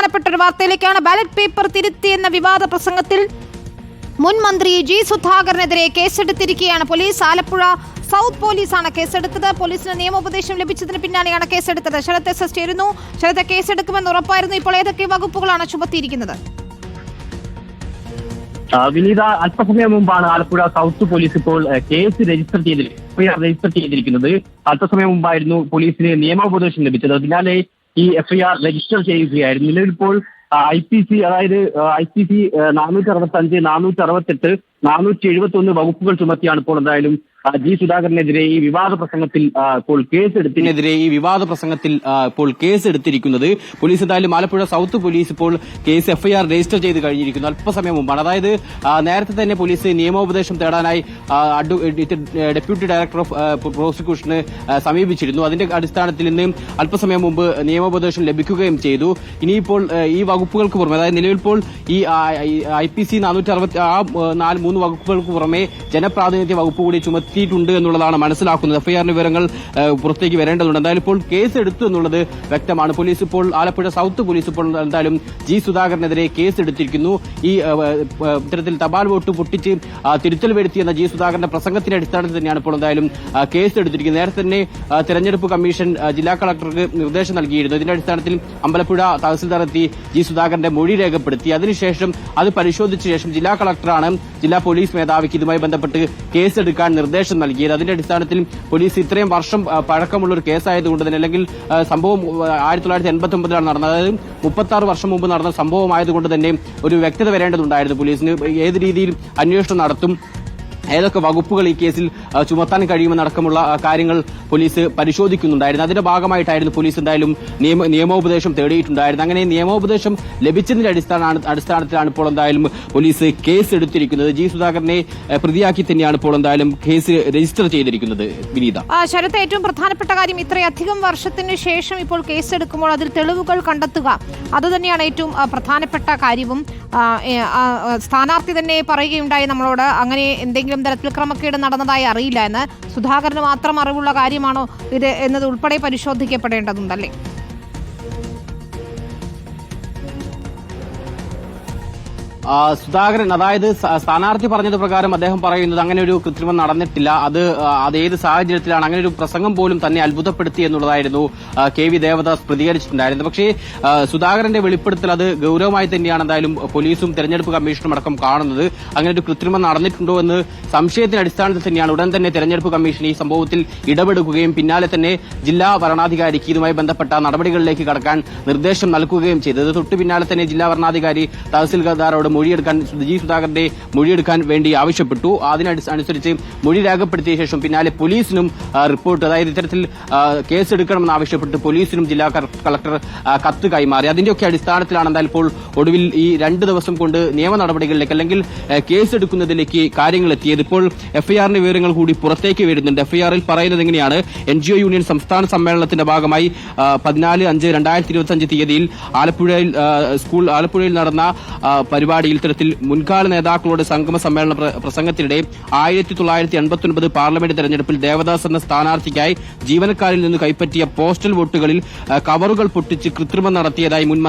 പ്രധാനപ്പെട്ട ഒരു വാർത്തയിലേക്കാണ്. Ballot paper തിരുത്തിയെന്ന വിവാദ പ്രസംഗത്തിൽ മുൻ മന്ത്രി ജി സുധാകരനെതിരെ കേസെടുത്തിരിക്കുകയാണ് പോലീസ്. ആലപ്പുഴ സൗത്ത് പോലീസാണ് കേസെടുത്തത്. പോലീസിന് നിയമോപദേശം ലഭിച്ചതിന് പിന്നാലെയാണ് കേസെടുത്തത്. ശരത് എസ് ചേരുന്നു. ശരത്, കേസെടുക്കുമെന്ന് ഉറപ്പായിരുന്നു. ഇപ്പോൾ ഏതൊക്കെ വകുപ്പുകളാണ് ചുമത്തിയിരിക്കുന്നത്? വിനീത, അല്പസമയം മുമ്പാണ് ആലപ്പുഴ സൗത്ത് പോലീസ് ഇപ്പോൾ കേസ് രജിസ്റ്റർ ചെയ്തിരിക്കുന്നത്. അല്പസമയം മുമ്പായിരുന്നു പോലീസിന് നിയമോപദേശം ലഭിച്ചത്. അതിനാലെ ഈ എഫ്ഐആർ രജിസ്റ്റർ ചെയ്യുകയായിരുന്നു. നിലവിലിപ്പോൾ IPC, അതായത് IPC 465, 468, 471 വകുപ്പുകൾ ചുമത്തിയാണ് ഇപ്പോൾ എന്തായാലും ജി സുധാകരനെതിരെ ഈ വിവാദ പ്രസംഗത്തിൽ ഇപ്പോൾ കേസെടുത്തിരിക്കുന്നത്. പോലീസ് എന്തായാലും ആലപ്പുഴ സൗത്ത് പോലീസ് ഇപ്പോൾ കേസ് എഫ്ഐആർ രജിസ്റ്റർ ചെയ്ത് കഴിഞ്ഞിരിക്കുന്നു. അല്പസമയം മുമ്പാണ്. അതായത് നേരത്തെ തന്നെ പോലീസ് നിയമോപദേശം തേടാനായി ഡെപ്യൂട്ടി ഡയറക്ടർ ഓഫ് പ്രോസിക്യൂഷന് സമീപിച്ചിരുന്നു. അതിന്റെ അടിസ്ഥാനത്തിൽ ഇന്ന് അല്പസമയം മുമ്പ് നിയമോപദേശം ലഭിക്കുകയും ചെയ്തു. ഇനിയിപ്പോൾ ഈ വകുപ്പുകൾക്ക് പുറമെ, അതായത് നിലവിലിപ്പോൾ ഈ IPC 460 3 വകുപ്പുകൾക്ക് പുറമെ ജനപ്രാതിനിധ്യ വകുപ്പ് കൂടി ചുമത്തിയിട്ടുണ്ട് എന്നുള്ളതാണ് മനസ്സിലാക്കുന്നത്. എഫ്ഐആറിന്റെ വിവരങ്ങൾ പുറത്തേക്ക് വരേണ്ടതുണ്ട്. എന്തായാലും ഇപ്പോൾ കേസ് എടുത്തു എന്നുള്ളത് വ്യക്തമാണ്. പോലീസ് ഇപ്പോൾ ആലപ്പുഴ സൗത്ത് പോലീസ് ഇപ്പോൾ എന്തായാലും ജി സുധാകരനെതിരെ കേസ് എടുത്തിരിക്കുന്നു. ഈ ഇത്തരത്തിൽ തപാൽ വോട്ട് പൊട്ടിച്ച് തിരുത്തൽ വരുത്തിയെന്ന ജി സുധാകരന്റെ പ്രസംഗത്തിന്റെ അടിസ്ഥാനത്തിൽ തന്നെയാണ് ഇപ്പോൾ എന്തായാലും കേസ് എടുത്തിരിക്കുന്നത്. നേരത്തെ തന്നെ തെരഞ്ഞെടുപ്പ് കമ്മീഷൻ ജില്ലാ കളക്ടർക്ക് നിർദ്ദേശം നൽകിയിരുന്നു. ഇതിന്റെ അടിസ്ഥാനത്തിൽ അമ്പലപ്പുഴ തഹസിൽദാർ എത്തി ജി സുധാകരന്റെ മൊഴി രേഖപ്പെടുത്തി. അതിനുശേഷം അത് പരിശോധിച്ച ശേഷം ജില്ലാ കളക്ടറാണ് ജില്ലാ പോലീസ് മേധാവിക്ക് ഇതുമായി ബന്ധപ്പെട്ട് കേസെടുക്കാൻ നിർദ്ദേശം നൽകിയത്. അതിന്റെ അടിസ്ഥാനത്തിൽ പോലീസ് ഇത്രയും വർഷം പഴക്കമുള്ള ഒരു കേസായതുകൊണ്ട് തന്നെ, അല്ലെങ്കിൽ സംഭവം 1989 നടന്നത്, അതായത് 36 വർഷം മുമ്പ് നടന്ന സംഭവമായതുകൊണ്ട് തന്നെ ഒരു വ്യക്തത വരേണ്ടതുണ്ടായിരുന്നു. പോലീസിന് ഏത് രീതിയിൽ അന്വേഷണം നടത്തും, ഏതൊക്കെ വകുപ്പുകൾ ഈ കേസിൽ ചുമത്താൻ കഴിയുമെന്നടക്കമുള്ള കാര്യങ്ങൾ പോലീസ് പരിശോധിക്കുന്നുണ്ടായിരുന്നു. അതിന്റെ ഭാഗമായിട്ടായിരുന്നു പോലീസ് എന്തായാലും നിയമോപദേശം തേടിയിട്ടുണ്ടായിരുന്നു. അങ്ങനെ നിയമോപദേശം ലഭിച്ചതിന്റെ അടിസ്ഥാനത്തിലാണ് ഇപ്പോൾ എന്തായാലും പോലീസ് കേസ് എടുത്തിരിക്കുന്നത്. ജി സുധാകരനെ പ്രതിയാക്കി തന്നെയാണ് ഇപ്പോൾ എന്തായാലും കേസ് രജിസ്റ്റർ ചെയ്തിരിക്കുന്നത്. വിനീത, ശരത്, ഏറ്റവും പ്രധാനപ്പെട്ട കാര്യം, ഇത്രയധികം വർഷത്തിന് ശേഷം ഇപ്പോൾ കേസെടുക്കുമ്പോൾ അതിൽ തെളിവുകൾ കണ്ടെത്തുക, അതുതന്നെയാണ് ഏറ്റവും പ്രധാനപ്പെട്ട കാര്യവും. സ്ഥാനാർത്ഥി തന്നെ പറയുകയുണ്ടായി നമ്മളോട്, അങ്ങനെ എന്തെങ്കിലും തരത്തിൽ ക്രമക്കേട് നടന്നതായി അറിയില്ല എന്ന്. സുധാകരന് മാത്രം അറിവുള്ള കാര്യമാണോ ഇത് എന്നത് ഉൾപ്പെടെ പരിശോധിക്കപ്പെടേണ്ടതുണ്ടല്ലേ? സുധാകരൻ, അതായത് സ്ഥാനാർത്ഥി പറഞ്ഞത് പ്രകാരം അദ്ദേഹം പറയുന്നത് അങ്ങനെ ഒരു കൃത്രിമം നടന്നിട്ടില്ല. അതേത് സാഹചര്യത്തിലാണ്, അങ്ങനെ ഒരു പ്രസംഗം പോലും തന്നെ അത്ഭുതപ്പെടുത്തി എന്നുള്ളതായിരുന്നു KV ദേവദാസ് പ്രതികരിച്ചിട്ടുണ്ടായിരുന്നത്. പക്ഷേ സുധാകരന്റെ വെളിപ്പെടുത്തൽ അത് ഗൌരവമായി തന്നെയാണ് എന്തായാലും പോലീസും തെരഞ്ഞെടുപ്പ് കമ്മീഷനും അടക്കം കാണുന്നത്. അങ്ങനെ ഒരു കൃത്രിമം നടന്നിട്ടുണ്ടോ എന്ന് സംശയത്തിന്റെ അടിസ്ഥാനത്തിൽ തന്നെയാണ് ഉടൻ തന്നെ തെരഞ്ഞെടുപ്പ് കമ്മീഷൻ ഈ സംഭവത്തിൽ ഇടപെടുകയും പിന്നാലെ തന്നെ ജില്ലാ വരണാധികാരിക്ക് ഇതുമായി ബന്ധപ്പെട്ട നടപടികളിലേക്ക് കടക്കാൻ നിർദ്ദേശം നൽകുകയും ചെയ്തത്. തൊട്ടു പിന്നാലെ തന്നെ ജില്ലാ വരണാധികാരി തഹസിൽദാരോട് ജി സുധാകരന്റെ മൊഴിയെടുക്കാൻ വേണ്ടി ആവശ്യപ്പെട്ടു. അതിനനുസരിച്ച് മൊഴി രേഖപ്പെടുത്തിയ ശേഷം പിന്നാലെ പോലീസിനും റിപ്പോർട്ട്, അതായത് ഇത്തരത്തിൽ കേസെടുക്കണമെന്ന് ആവശ്യപ്പെട്ട് പോലീസിനും ജില്ലാ കളക്ടർ കത്ത് കൈമാറി. അതിന്റെയൊക്കെ അടിസ്ഥാനത്തിലാണ് എന്തായാലും ഇപ്പോൾ ഒടുവിൽ ഈ 2 ദിവസം കൊണ്ട് നിയമ നടപടികളിലേക്ക്, അല്ലെങ്കിൽ കേസെടുക്കുന്നതിലേക്ക് കാര്യങ്ങൾ എത്തിയത്. ഇപ്പോൾ എഫ്ഐആറിന്റെ വിവരങ്ങൾ കൂടി പുറത്തേക്ക് വരുന്നുണ്ട്. എഫ്ഐആറിൽ പറയുന്നത് എങ്ങനെയാണ്? NGO യൂണിയൻ സംസ്ഥാന സമ്മേളനത്തിന്റെ ഭാഗമായി 14/5/2025 തീയതിയിൽ ആലപ്പുഴയിൽ നടന്ന പരിപാടിയിൽ ഇത്തരത്തിൽ മുൻകാല നേതാക്കളുടെ സംഗമ സമ്മേളന പ്രസംഗത്തിനിടെ 1989 പാർലമെന്റ് തെരഞ്ഞെടുപ്പിൽ ദേവദാസ് എന്ന സ്ഥാനാർത്ഥിക്കായി ജീവനക്കാരിൽ നിന്ന് കൈപ്പറ്റിയ പോസ്റ്റൽ വോട്ടുകളിൽ കവറുകൾ പൊട്ടിച്ച് കൃത്രിമം നടത്തിയതായി മുൻ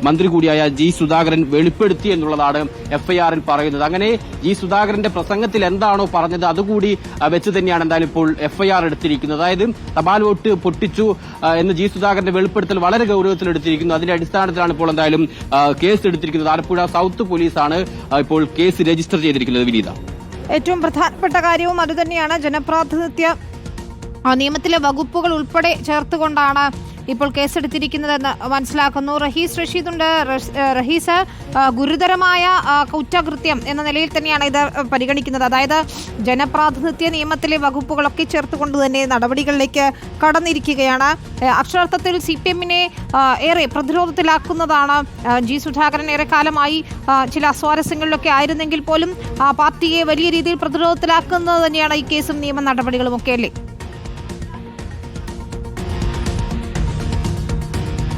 മന്ത്രി കൂടിയായ ജി സുധാകരൻ വെളിപ്പെടുത്തി എന്നുള്ളതാണ് എഫ്ഐആറിൽ പറയുന്നത്. അങ്ങനെ ജി സുധാകരന്റെ പ്രസംഗത്തിൽ എന്താണോ പറഞ്ഞത് അതുകൂടി വെച്ച് തന്നെയാണ് എന്തായാലും ഇപ്പോൾ എഫ്ഐആർ എടുത്തിരിക്കുന്നത്. അതായത് തപാൽ വോട്ട് പൊട്ടിച്ചു എന്ന് ജി സുധാകരന്റെ വെളിപ്പെടുത്തൽ വളരെ ഗൌരവത്തിലെടുത്തിരിക്കുന്നു. അതിന്റെ അടിസ്ഥാനത്തിലാണ് ഇപ്പോൾ എന്തായാലും കേസ് എടുത്തിരിക്കുന്നത്. ആലപ്പുഴ സൗത്ത് പോലീസാണ് ഇപ്പോൾ കേസ് രജിസ്റ്റർ ചെയ്തിരിക്കുന്നത്. വിനീത, ഏറ്റവും പ്രധാനപ്പെട്ട കാര്യവും അതുതന്നെയാണ്. ജനപ്രാതിനിധ്യ നിയമത്തിലെ വകുപ്പുകൾ ഉൾപ്പെടെ ചേർത്തുകൊണ്ടാണ് ഇപ്പോൾ കേസെടുത്തിരിക്കുന്നതെന്ന് മനസ്സിലാക്കുന്നു. റഷീദുണ്ട്. റഹീസ്, ഗുരുതരമായ കുറ്റകൃത്യം എന്ന നിലയിൽ തന്നെയാണ് ഇത് പരിഗണിക്കുന്നത്. അതായത് ജനപ്രാതിനിധ്യ നിയമത്തിലെ വകുപ്പുകളൊക്കെ ചേർത്തുകൊണ്ട് തന്നെ നടപടികളിലേക്ക് കടന്നിരിക്കുകയാണ്. അക്ഷരാർത്ഥത്തിൽ CPM-നെ ഏറെ പ്രതിരോധത്തിലാക്കുന്നതാണ്. ജി സുധാകരൻ ഏറെക്കാലമായി ചില അസ്വാരസ്യങ്ങളിലൊക്കെ ആയിരുന്നെങ്കിൽ പോലും പാർട്ടിയെ വലിയ രീതിയിൽ പ്രതിരോധത്തിലാക്കുന്നത് തന്നെയാണ് ഈ കേസും നിയമ നടപടികളും ഒക്കെ, അല്ലേ?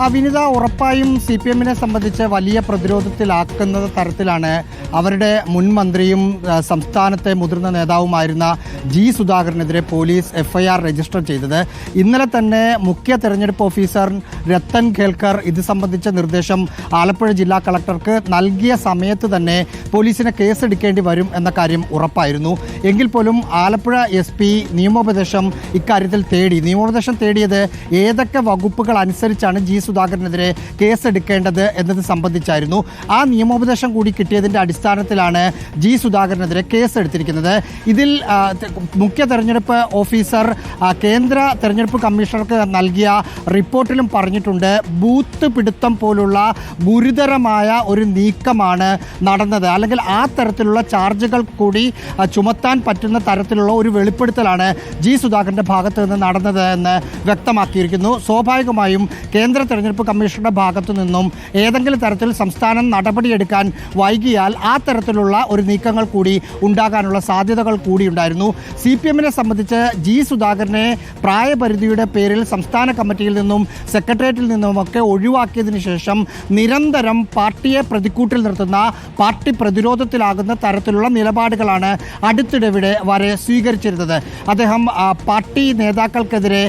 വിനിത, ഉറപ്പായും CPM-നെ സംബന്ധിച്ച് വലിയ പ്രതിരോധത്തിലാക്കുന്ന തരത്തിലാണ് അവരുടെ മുൻ മന്ത്രിയും സംസ്ഥാനത്തെ മുതിർന്ന നേതാവുമായിരുന്ന ജി സുധാകരനെതിരെ പോലീസ് FIR രജിസ്റ്റർ ചെയ്തത്. ഇന്നലെ തന്നെ മുഖ്യ തെരഞ്ഞെടുപ്പ് ഓഫീസർ രത്തൻ ഖേൽക്കർ ഇത് സംബന്ധിച്ച നിർദ്ദേശം ആലപ്പുഴ ജില്ലാ കളക്ടർക്ക് നൽകിയ സമയത്ത് തന്നെ പോലീസിന് കേസെടുക്കേണ്ടി വരും എന്ന കാര്യം ഉറപ്പായിരുന്നു. എങ്കിൽ പോലും ആലപ്പുഴ SP നിയമോപദേശം ഇക്കാര്യത്തിൽ തേടി. നിയമോപദേശം തേടിയത് ഏതൊക്കെ വകുപ്പുകൾ അനുസരിച്ചാണ് ജി സുധാകരനെതിരെ കേസെടുക്കേണ്ടത് എന്നത് സംബന്ധിച്ചായിരുന്നു. ആ നിയമോപദേശം കൂടി കിട്ടിയതിൻ്റെ അടിസ്ഥാനത്തിലാണ് ജി സുധാകരനെതിരെ കേസെടുത്തിരിക്കുന്നത്. ഇതിൽ മുഖ്യ തെരഞ്ഞെടുപ്പ് ഓഫീസർ കേന്ദ്ര തെരഞ്ഞെടുപ്പ് കമ്മീഷണർക്ക് നൽകിയ റിപ്പോർട്ടിലും പറഞ്ഞിട്ടുണ്ട്, ബൂത്ത് പിടുത്തം പോലുള്ള ഗുരുതരമായ ഒരു നീക്കമാണ് നടന്നത്, അല്ലെങ്കിൽ ആ തരത്തിലുള്ള ചാർജുകൾ കൂടി ചുമത്താൻ പറ്റുന്ന തരത്തിലുള്ള ഒരു വെളിപ്പെടുത്തലാണ് ജി സുധാകരൻ്റെ ഭാഗത്ത് നിന്ന് നടന്നത് എന്ന് വ്യക്തമാക്കിയിരിക്കുന്നു. സ്വാഭാവികമായും കേന്ദ്ര തെരഞ്ഞെടുപ്പ് കമ്മീഷണറുടെ ഭാഗത്തു നിന്നും ഏതെങ്കിലും തരത്തിൽ സംസ്ഥാനം നടപടിയെടുക്കാൻ വൈകിയാൽ ആ തരത്തിലുള്ള ഒരു നീക്കങ്ങൾ കൂടി ഉണ്ടാകാനുള്ള സാധ്യതകൾ കൂടിയുണ്ടായിരുന്നു. CPM-നെ സംബന്ധിച്ച് ജി സുധാകരനെ പ്രായപരിധിയുടെ പേരിൽ സംസ്ഥാന കമ്മിറ്റിയിൽ നിന്നും സെക്രട്ടേറിയറ്റിൽ നിന്നുമൊക്കെ ഒഴിവാക്കിയതിനു ശേഷം നിരന്തരം പാർട്ടിയെ പ്രതിക്കൂട്ടിൽ നിർത്തുന്ന, പാർട്ടി പ്രതിരോധത്തിലാകുന്ന തരത്തിലുള്ള നിലപാടുകളാണ് അടുത്തിടെ വരെ സ്വീകരിച്ചിരുന്നത്. അദ്ദേഹം പാർട്ടി നേതാക്കൾക്കെതിരെ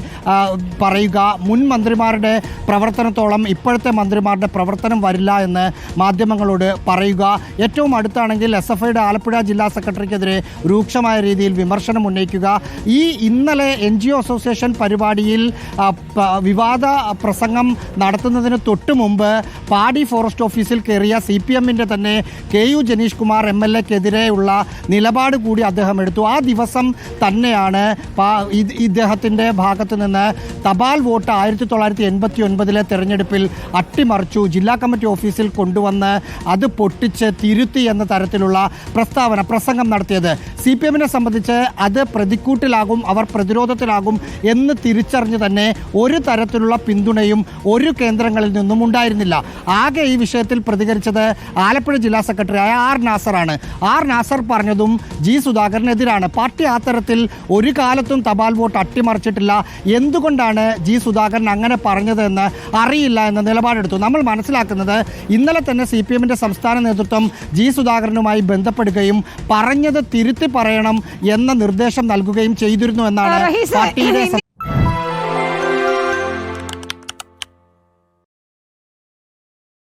പറയുക, മുൻ മന്ത്രിമാരുടെ പ്രവർത്തനത്തോളം ഇപ്പോഴത്തെ മന്ത്രിമാരുടെ പ്രവർത്തനം വരില്ല എന്ന് മാധ്യമങ്ങളോട് പറയുക, ഏറ്റവും അടുത്താണെങ്കിൽ SFIയുടെ ആലപ്പുഴ ജില്ലാ സെക്രട്ടറിക്കെതിരെ രൂക്ഷമായ രീതിയിൽ വിമർശനം ഉന്നയിക്കുക. ഈ ഇന്നലെ NGO അസോസിയേഷൻ പരിപാടിയിൽ വിവാദ പ്രസംഗം നടത്തുന്നതിന് തൊട്ട് മുമ്പ് പാടി ഫോറസ്റ്റ് ഓഫീസിൽ കയറിയ CPM-ന്റെ തന്നെ KU ജനീഷ് കുമാർ MLA-ക്കെതിരെയുള്ള നിലപാട് കൂടി അദ്ദേഹം എടുത്തു. ആ ദിവസം തന്നെയാണ് ഇദ്ദേഹത്തിൻ്റെ ഭാഗത്ത് നിന്ന് തപാൽ വോട്ട് 1989 തെരഞ്ഞെടുപ്പിൽ അട്ടിമറിച്ചു, ജില്ലാ കമ്മിറ്റി ഓഫീസിൽ കൊണ്ടുവന്ന് അത് പൊട്ടിച്ച് തിരുത്തി എന്ന തരത്തിലുള്ള പ്രസംഗം നടത്തിയത്. CPM-നെ സംബന്ധിച്ച് അത് പ്രതിക്കൂട്ടിലാകും, അവർ പ്രതിരോധത്തിലാകും എന്ന് തിരിച്ചറിഞ്ഞ് തന്നെ ഒരു തരത്തിലുള്ള പിന്തുണയും ഒരു കേന്ദ്രങ്ങളിൽ നിന്നും ഉണ്ടായിരുന്നില്ല. ആകെ ഈ വിഷയത്തിൽ പ്രതികരിച്ചത് ആലപ്പുഴ ജില്ലാ സെക്രട്ടറിയായ R. നാസറാണ്. R. നാസർ പറഞ്ഞതും ജി സുധാകരനെതിരാണ്. പാർട്ടി ആ തരത്തിൽ ഒരു കാലത്തും തപാൽ വോട്ട് അട്ടിമറിച്ചിട്ടില്ല, എന്തുകൊണ്ടാണ് ജി സുധാകരൻ അങ്ങനെ പറഞ്ഞതെന്ന് അറിയില്ല എന്ന നിലപാടെടുത്തു. നമ്മൾ മനസ്സിലാക്കുന്നത് ഇന്നലെ തന്നെ CPM-ന്റെ സംസ്ഥാന നേതൃത്വം ജി സുധാകരനുമായി ബന്ധപ്പെടുകയും പറഞ്ഞത് തിരുത്തി പറയണം എന്ന നിർദ്ദേശം നൽകുകയും ചെയ്തിരുന്നു എന്നാണ് പാർട്ടിയുടെ